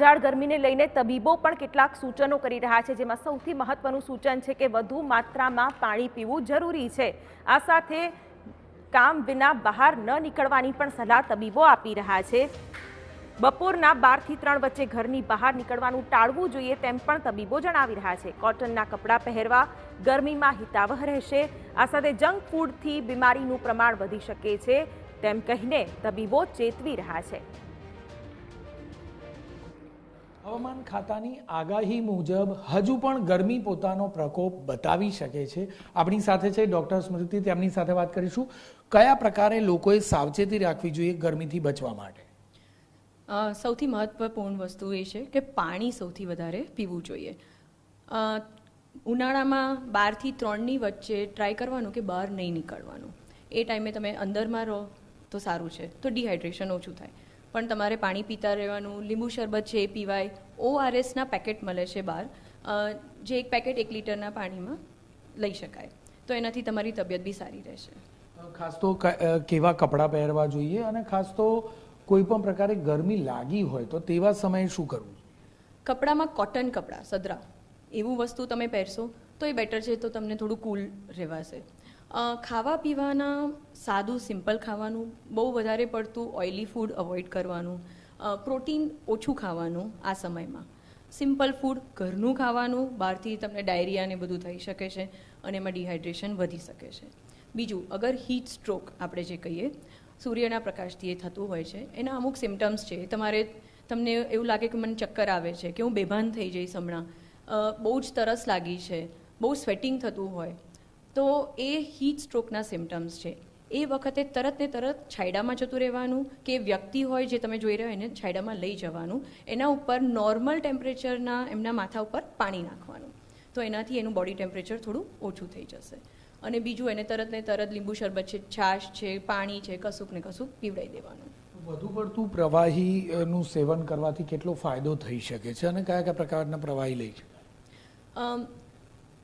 કાળઝાળ ગરમીને લઈને તબીબો પણ કેટલાક સૂચનો કરી રહ્યા છે, જેમાં સૌથી મહત્વનું સૂચન છે કે વધુ માત્રામાં પાણી પીવું જરૂરી છે। આ સાથે કામ વિના બહાર ન નીકળવાની પણ સલાહ તબીબો આપી રહ્યા છે। બપોરના 12 થી 3 વચ્ચે ઘરની બહાર નીકળવાનું ટાળવું જોઈએ તેમ પણ તબીબો જણાવી રહ્યા છે। કોટનના કપડાં પહેરવા ગરમીમાં હિતાવહ રહેશે। આ સાથે જંક ફૂડથી બીમારીનું પ્રમાણ વધી શકે છે તેમ કહીને તબીબો ચેતવી રહ્યા છે। હવામાન ખાતાની આગાહી મુજબ હજુ પણ ગરમી પોતાનો પ્રકોપ બતાવી શકે છે। આપણી સાથે છે ડૉક્ટર સ્મૃતિ, તેમની સાથે વાત કરીશું। કયા પ્રકારે લોકોએ સાવચેતી રાખવી જોઈએ ગરમીથી બચવા માટે? સૌથી મહત્વપૂર્ણ વસ્તુ એ છે કે પાણી સૌથી વધારે પીવું જોઈએ। ઉનાળામાં 12 થી 3ની વચ્ચે ટ્રાય કરવાનું કે બહાર નહીં નીકળવાનું। એ ટાઈમે તમે અંદરમાં રહો તો સારું છે, તો ડિહાઇડ્રેશન ઓછું થાય। પણ તમારે પાણી પીતા રહેવાનું। લીંબુ શરબત છે એ પીવાય। ORSના પેકેટ મળે છે બહાર, જે એક પેકેટ 1 લીટરના પાણીમાં લઈ શકાય, તો એનાથી તમારી તબિયત બી સારી રહેશે। ખાસ તો કેવા કપડાં પહેરવા જોઈએ, અને ખાસ તો કોઈ પણ પ્રકારે ગરમી લાગી હોય તો તેવા સમયે શું કરવું? કપડામાં કોટન કપડાં, સદરા એવું વસ્તુ તમે પહેરશો તો એ બેટર છે, તો તમને થોડું કૂલ રહેવાશે। ખાવા પીવાના સાદું સિમ્પલ ખાવાનું, બહુ વધારે પડતું ઓઇલી ફૂડ અવોઇડ કરવાનું। પ્રોટીન ઓછું ખાવાનું આ સમયમાં। સિમ્પલ ફૂડ ઘરનું ખાવાનું। બહારથી તમને ડાયરિયા ને બધું થઈ શકે છે અને એમાં ડિહાઇડ્રેશન વધી શકે છે। બીજું, અગર હીટ સ્ટ્રોક આપણે જે કહીએ, સૂર્યના પ્રકાશથી એ થતું હોય છે, એના અમુક સિમ્ટમ્સ છે। તમને એવું લાગે કે મને ચક્કર આવે છે, કે હું બેભાન થઈ જઈશ હમણાં, બહુ જ તરસ લાગી છે, બહુ સ્વેટિંગ થતું હોય, તો એ હીટ સ્ટ્રોકના સિમ્ટમ્સ છે। એ વખતે તરત ને તરત છાંયડામાં જતું રહેવાનું, કે વ્યક્તિ હોય જે તમે જોઈ રહ્યા એને છાંયડામાં લઈ જવાનું। એના ઉપર નોર્મલ ટેમ્પરેચરના એમના માથા ઉપર પાણી નાખવાનું, તો એનાથી એનું બોડી ટેમ્પરેચર થોડું ઓછું થઈ જશે। અને બીજું, એને તરત ને તરત લીંબુ શરબત છે, છાશ છે, પાણી છે, કશુંક ને કશુંક પીવડાવી દેવાનું। વધુ પડતું પ્રવાહીનું સેવન કરવાથી કેટલો ફાયદો થઈ શકે છે, અને કયા કયા પ્રકારના પ્રવાહી લઈ શકાય?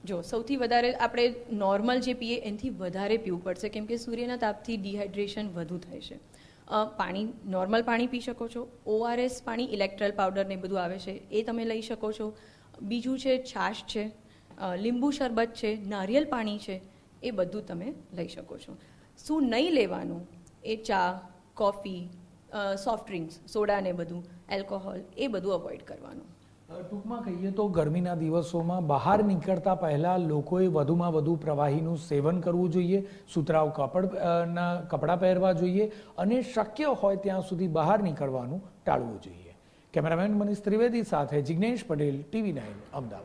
જો સૌથી વધારે આપણે નોર્મલ જે પીએ એનાથી વધારે પીવું પડશે, કેમ કે સૂર્યના તાપથી ડિહાઇડ્રેશન વધુ થાય છે। પાણી, નોર્મલ પાણી પી શકો છો। ORS પાણી, ઇલેક્ટ્રોલ પાવડર ને બધું આવે છે, એ તમે લઈ શકો છો। બીજું છે છાશ છે, લીંબુ શરબત છે, નારિયેલ પાણી છે, એ બધું તમે લઈ શકો છો। શું નહીં લેવાનું? એ ચા, કોફી, સોફ્ટ ડ્રિંક્સ, સોડા ને બધું, એલ્કોહોલ, એ બધું અવોઇડ કરવાનું। ટૂંકમાં કહીએ તો ગરમીના દિવસોમાં બહાર નીકળતા પહેલાં લોકોએ વધુમાં વધુ પ્રવાહીનું સેવન કરવું જોઈએ, સુતરાઉ કપડાં પહેરવા જોઈએ, અને શક્ય હોય ત્યાં સુધી બહાર નીકળવાનું ટાળવું જોઈએ। કેમેરામેન મનીષ ત્રિવેદી સાથે જિગ્નેશ પટેલ, TV9 અમદાવાદ।